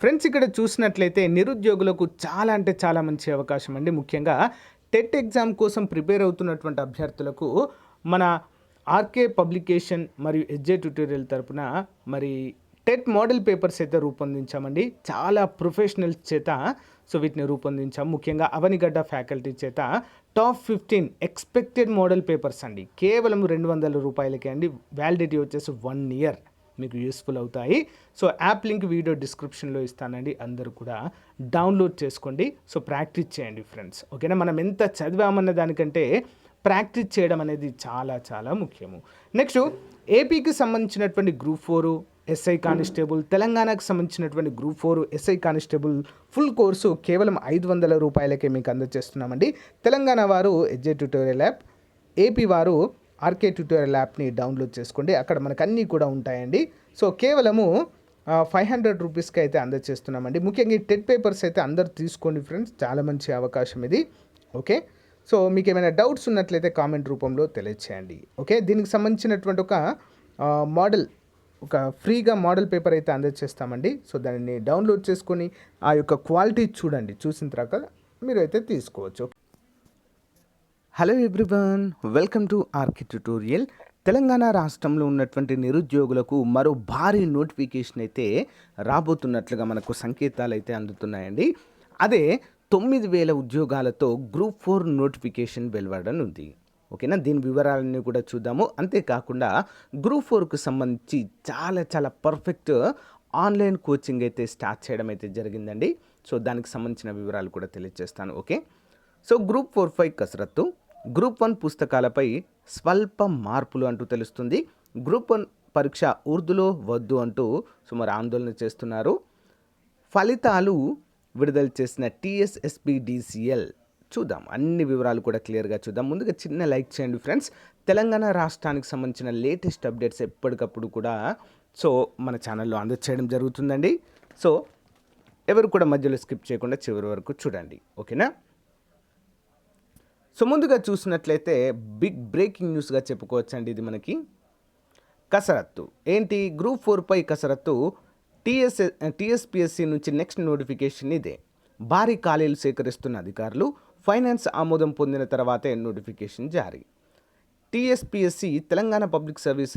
Friends ఇక్కడ చూసినట్లయితే నిరుద్యోగులకు చాలా అంటే చాలా మంచి అవకాశం అండి. ముఖ్యంగా టెట్ ఎగ్జామ్ కోసం ప్రిపేర్ అవుతున్నటువంటి అభ్యర్థులకు మన ఆర్కే పబ్లికేషన్ మరియు ఎడ్జే ట్యుటోరియల్ తరపున మరి టెట్ మోడల్ పేపర్స్ అయితే రూపొందించామండి. చాలా ప్రొఫెషనల్స్ చేత వీటిని రూపొందించాం. ముఖ్యంగా అవనిగడ్డ ఫ్యాకల్టీ చేత టాప్ 15 ఎక్స్పెక్టెడ్ మోడల్ పేపర్స్ అండి. కేవలం 200 రూపాయలకే అండి. వ్యాలిడిటీ వచ్చేసి 1 ఇయర్ మీకు యూస్ఫుల్ అవుతాయి. యాప్ లింక్ వీడియో డిస్క్రిప్షన్లో ఇస్తానండి. అందరూ కూడా డౌన్లోడ్ చేసుకోండి. ప్రాక్టీస్ చేయండి ఫ్రెండ్స్. ఓకేనా, మనం ఎంత చదివామన్న దానికంటే ప్రాక్టీస్ చేయడం అనేది చాలా చాలా ముఖ్యము. నెక్స్ట్ ఏపీకి సంబంధించినటువంటి Group-4 ఎస్ఐ కానిస్టేబుల్, తెలంగాణకు సంబంధించినటువంటి Group-4 SI constable full course కేవలం 500 రూపాయలకే మీకు అందజేస్తున్నామండి. తెలంగాణ వారు ఎడ్జే ట్యుటోరియల్ యాప్, ఏపీ వారు ఆర్కే ట్యుటోరియల్ యాప్ని డౌన్లోడ్ చేసుకోండి. అక్కడ మనకు అన్నీ కూడా ఉంటాయండి. కేవలము 500 రూపీస్కి అయితే అందజేస్తున్నామండి. ముఖ్యంగా ఈ టెట్ పేపర్స్ అయితే అందరు తీసుకోండి ఫ్రెండ్స్, చాలా మంచి అవకాశం ఇది. ఓకే, మీకు ఏమైనా డౌట్స్ ఉన్నట్లయితే కామెంట్ రూపంలో తెలియచేయండి. ఓకే, దీనికి సంబంధించినటువంటి ఒక ఫ్రీగా మోడల్ పేపర్ అయితే అందజేస్తామండి. దానిని డౌన్లోడ్ చేసుకొని ఆ యొక్క క్వాలిటీ చూడండి. చూసిన తర్వాత మీరు అయితే తీసుకోవచ్చు. Hello everyone, welcome to RK tutorial. Telangana రాష్ట్రంలో ఉన్నటువంటి నిరుద్యోగులకు మరో భారీ నోటిఫికేషన్ అయితే రాబోతున్నట్లుగా మనకు సంకేతాలు అయితే అందుతున్నాయండి. అదే 9,000 ఉద్యోగాలతో Group-4 నోటిఫికేషన్ వెలువడనుంది. ఓకేనా, దీని వివరాలన్నీ కూడా చూద్దాము. అంతేకాకుండా Group-4కు సంబంధించి చాలా చాలా పర్ఫెక్ట్ ఆన్లైన్ కోచింగ్ అయితే స్టార్ట్ చేయడం అయితే జరిగిందండి. దానికి సంబంధించిన వివరాలు కూడా తెలియజేస్తాను. ఓకే, Group-4పై కసరత్తు, Group-1 పుస్తకాలపై స్వల్ప మార్పులు అంటూ తెలుస్తుంది. Group-1 పరీక్ష ఉర్దూలో వద్దు అంటూ సుమారు ఆందోళన చేస్తున్నారు. ఫలితాలు విడుదల చేసిన TSSPDCL చూద్దాం, అన్ని వివరాలు కూడా క్లియర్గా చూద్దాం. ముందుగా చిన్న లైక్ చేయండి ఫ్రెండ్స్. తెలంగాణ రాష్ట్రానికి సంబంధించిన లేటెస్ట్ అప్డేట్స్ ఎప్పటికప్పుడు కూడా మన ఛానల్లో అందజేయడం జరుగుతుందండి. ఎవరు కూడా మధ్యలో స్కిప్ చేయకుండా చివరి వరకు చూడండి. ఓకేనా, ముందుగా చూసినట్లయితే బిగ్ బ్రేకింగ్ న్యూస్గా చెప్పుకోవచ్చండి. ఇది మనకి కసరత్తు ఏంటి, Group-4పై కసరత్తు. TSPSC నుంచి నెక్స్ట్ నోటిఫికేషన్ ఇదే. భారీ ఖాళీలు సేకరిస్తున్న అధికారులు, ఫైనాన్స్ ఆమోదం పొందిన తర్వాతే నోటిఫికేషన్ జారీ. TSPSC Telangana public service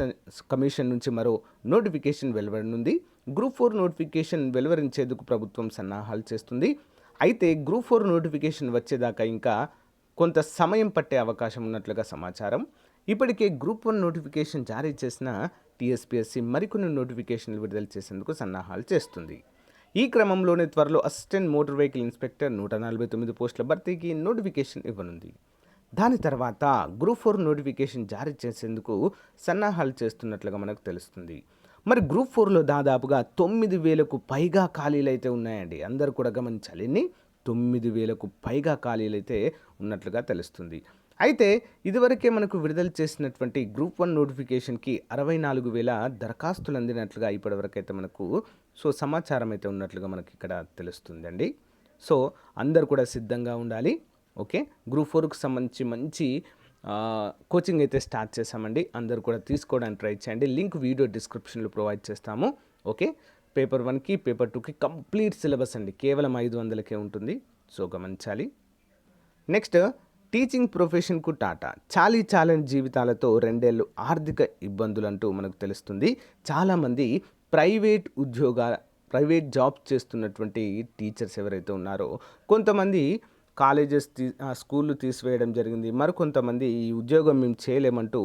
commission నుంచి మరో నోటిఫికేషన్ వెలువడనుంది. Group-4 నోటిఫికేషన్ వెలువరించేందుకు ప్రభుత్వం సన్నాహాలు చేస్తుంది. అయితే Group-4 నోటిఫికేషన్ వచ్చేదాకా ఇంకా కొంత సమయం పట్టే అవకాశం ఉన్నట్లుగా సమాచారం. ఇప్పటికే Group-1 నోటిఫికేషన్ జారీ చేసిన TSPSC మరికొన్ని నోటిఫికేషన్లు విడుదల చేసేందుకు సన్నాహాలు చేస్తుంది. ఈ క్రమంలోనే త్వరలో అసిస్టెంట్ మోటార్ వెహికల్ ఇన్స్పెక్టర్ 149 పోస్టుల భర్తీకి నోటిఫికేషన్ ఇవ్వనుంది. దాని తర్వాత Group-4 నోటిఫికేషన్ జారీ చేసేందుకు సన్నాహాలు చేస్తున్నట్లుగా మనకు తెలుస్తుంది. మరి Group-4లో దాదాపుగా 9,000కు పైగా ఖాళీలు అయితే ఉన్నాయండి. అందరూ కూడా గమనించాలి, 9,000కు పైగా ఖాళీలు అయితే ఉన్నట్లుగా తెలుస్తుంది. అయితే ఇదివరకే మనకు విడుదల చేసినటువంటి Group-1 నోటిఫికేషన్కి 64,000 దరఖాస్తులు అందినట్లుగా ఇప్పటివరకు అయితే మనకు సమాచారం అయితే ఉన్నట్లుగా మనకి ఇక్కడ తెలుస్తుందండి. అందరు కూడా సిద్ధంగా ఉండాలి. ఓకే, Group-4కు సంబంధించి మంచి కోచింగ్ అయితే స్టార్ట్ చేశామండి. అందరూ కూడా తీసుకోవడానికి ట్రై చేయండి. లింక్ వీడియో డిస్క్రిప్షన్లో ప్రొవైడ్ చేస్తాము. ఓకే, పేపర్ 1కి పేపర్ 2కి కంప్లీట్ సిలబస్ అండి. కేవలం 500కే ఉంటుంది. గమనించాలి. నెక్స్ట్, టీచింగ్ ప్రొఫెషన్కు టాటా. చాలని జీవితాలతో 2 ఏళ్ళు ఆర్థిక ఇబ్బందులు అంటూ మనకు తెలుస్తుంది. చాలామంది ప్రైవేట్ జాబ్ చేస్తున్నటువంటి టీచర్స్ ఎవరైతే ఉన్నారో, కొంతమంది స్కూళ్ళు తీసివేయడం జరిగింది. మరికొంతమంది ఈ ఉద్యోగం మేము చేయలేమంటూ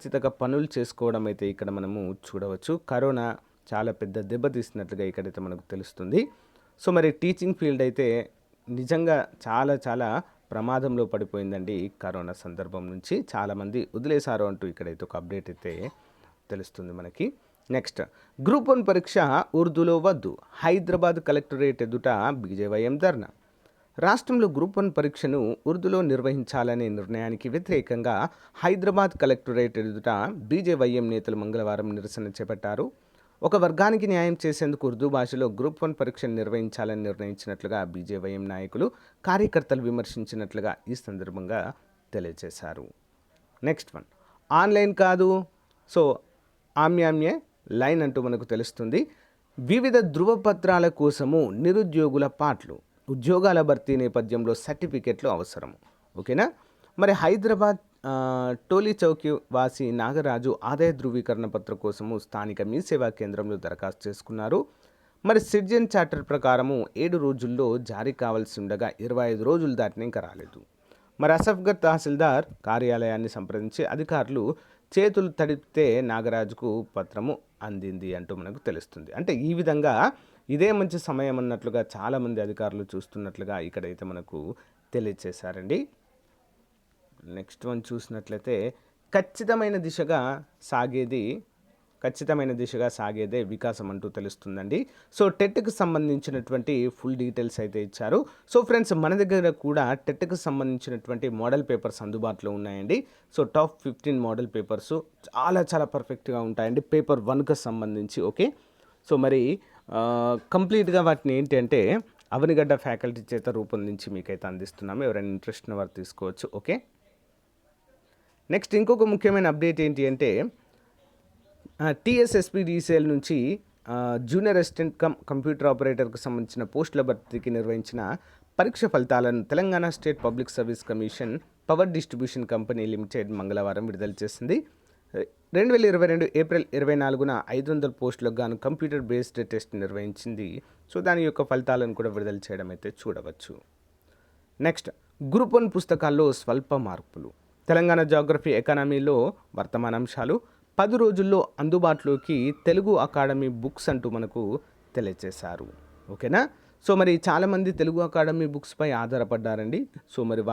చితక పనులు చేసుకోవడం అయితే ఇక్కడ మనము చూడవచ్చు. కరోనా చాలా పెద్ద దెబ్బతీసినట్లుగా ఇక్కడైతే మనకు తెలుస్తుంది. మరి టీచింగ్ ఫీల్డ్ అయితే నిజంగా చాలా చాలా ప్రమాదంలో పడిపోయిందండి. కరోనా సందర్భం నుంచి చాలామంది వదిలేశారు అంటూ ఇక్కడైతే ఒక అప్డేట్ అయితే తెలుస్తుంది మనకి. నెక్స్ట్, Group-1 పరీక్ష ఉర్దూలో వద్దు, హైదరాబాద్ కలెక్టరేట్ ఎదుట BJYM ధర్నా. రాష్ట్రంలో Group-1 పరీక్షను ఉర్దూలో నిర్వహించాలనే నిర్ణయానికి వ్యతిరేకంగా హైదరాబాద్ కలెక్టరేట్ ఎదుట BJYM నేతలు మంగళవారం నిరసన చేపట్టారు. ఒక వర్గానికి న్యాయం చేసేందుకు ఉర్దూ భాషలో Group-1 పరీక్షను నిర్వహించాలని నిర్ణయించినట్లుగా BJYM నాయకులు, కార్యకర్తలు విమర్శించినట్లుగా ఈ సందర్భంగా తెలియజేశారు. నెక్స్ట్ వన్, ఆన్లైన్ కాదు ఆమ్యామ్యే లైన్ అంటూ మనకు తెలుస్తుంది. వివిధ ధృవపత్రాల కోసము నిరుద్యోగుల పాట్లు, ఉద్యోగాల భర్తీ నేపథ్యంలో సర్టిఫికెట్లు అవసరం. ఓకేనా. మరి హైదరాబాద్ టోలీ చౌకీ వాసి నాగరాజు ఆదాయ ధృవీకరణ పత్రం కోసము స్థానిక మీ సేవా కేంద్రంలో దరఖాస్తు చేసుకున్నారు. మరి సిటిజన్ చార్టర్ ప్రకారము 7 రోజుల్లో జారీ కావాల్సి ఉండగా 25 రోజులు దాటినా ఇంకా రాలేదు. మరి అసఫ్గర్ తహసీల్దార్ కార్యాలయాన్ని సంప్రదించి అధికారులు చేతులు తడిపితే నాగరాజుకు పత్రము అందింది అంటూ మనకు తెలుస్తుంది. అంటే ఈ విధంగా ఇదే మంచి సమయం అన్నట్లుగా చాలామంది అధికారులు చూస్తున్నట్లుగా ఇక్కడైతే మనకు తెలియచేశారండి. నెక్స్ట్ వన్ చూసినట్లయితే ఖచ్చితమైన దిశగా సాగేదే వికాసం అంటూ తెలుస్తుందండి. సో టెట్కి సంబంధించినటువంటి ఫుల్ డీటెయిల్స్ అయితే ఇచ్చారు. సో ఫ్రెండ్స్, మన దగ్గర కూడా టెట్కి సంబంధించినటువంటి మోడల్ పేపర్స్ అందుబాటులో ఉన్నాయండి. సో టాప్ 15 మోడల్ పేపర్స్ చాలా పర్ఫెక్ట్గా ఉంటాయండి పేపర్ 1కి సంబంధించి. ఓకే. సో మరి కంప్లీట్గా వాటిని ఏంటి అంటే అవనిగడ్డ ఫ్యాకల్టీ చేత రూపొందించి మీకైతే అందిస్తున్నాము. ఎవరైనా ఇంట్రెస్ట్ ఉన్న వారు తీసుకోవచ్చు. ఓకే. నెక్స్ట్ ఇంకొక ముఖ్యమైన అప్డేట్ ఏంటి అంటే టీఎస్ఎస్పీడీసీఎల్ నుంచి జూనియర్ అసిస్టెంట్ కంప్యూటర్ ఆపరేటర్కి సంబంధించిన పోస్టుల భర్తీకి నిర్వహించిన పరీక్ష ఫలితాలను Telangana state public service commission power distribution company limited మంగళవారం విడుదల చేసింది. 2022 ఏప్రిల్ 24న 500 పోస్టులకు గాను కంప్యూటర్ బేస్డ్ టెస్ట్ నిర్వహించింది. సో దాని యొక్క ఫలితాలను కూడా విడుదల చేయడం అయితే చూడవచ్చు. నెక్స్ట్, Group-1 పుస్తకాల్లో స్వల్ప మార్పులు. తెలంగాణ జాగ్రఫీ ఎకానమీలో వర్తమానాంశాలు 10 రోజుల్లో అందుబాటులోకి తెలుగు అకాడమీ బుక్స్ అంటూ మనకు తెలియజేశారు. ఓకేనా. సో మరి చాలామంది తెలుగు అకాడమీ బుక్స్పై ఆధారపడ్డారండి. సో మరి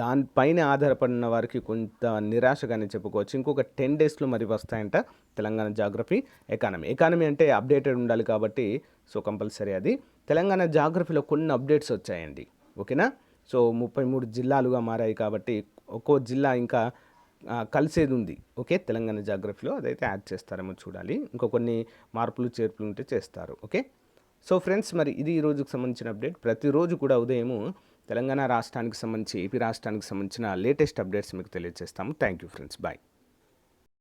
దానిపైన ఆధారపడిన వారికి కొంత నిరాశగానే చెప్పుకోవచ్చు. ఇంకొక 10 డేస్లో మరి వస్తాయంట తెలంగాణ జాగ్రఫీ ఎకానమీ అంటే అప్డేటెడ్ ఉండాలి కాబట్టి సో కంపల్సరీ అది. తెలంగాణ జాగ్రఫీలో కొన్ని అప్డేట్స్ వచ్చాయండి. ఓకేనా. సో 33 జిల్లాలుగా మారాయి కాబట్టి ఒక్కో జిల్లా ఇంకా కలిసేది ఉంది. ఓకే. తెలంగాణ జాగ్రఫీలో అదైతే యాడ్ చేస్తారేమో చూడాలి. ఇంకో కొన్ని మార్పులు చేర్పులు ఉంటే చేస్తారు. ఓకే. సో ఫ్రెండ్స్, మరి ఇది ఈ రోజుకి సంబంధించిన అప్డేట్. ప్రతిరోజు కూడా ఉదయము తెలంగాణ రాష్ట్రానికి సంబంధించి ఏపీ రాష్ట్రానికి సంబంధించిన లేటెస్ట్ అప్డేట్స్ మీకు తెలియజేస్తాము. Thank you friends. బాయ్.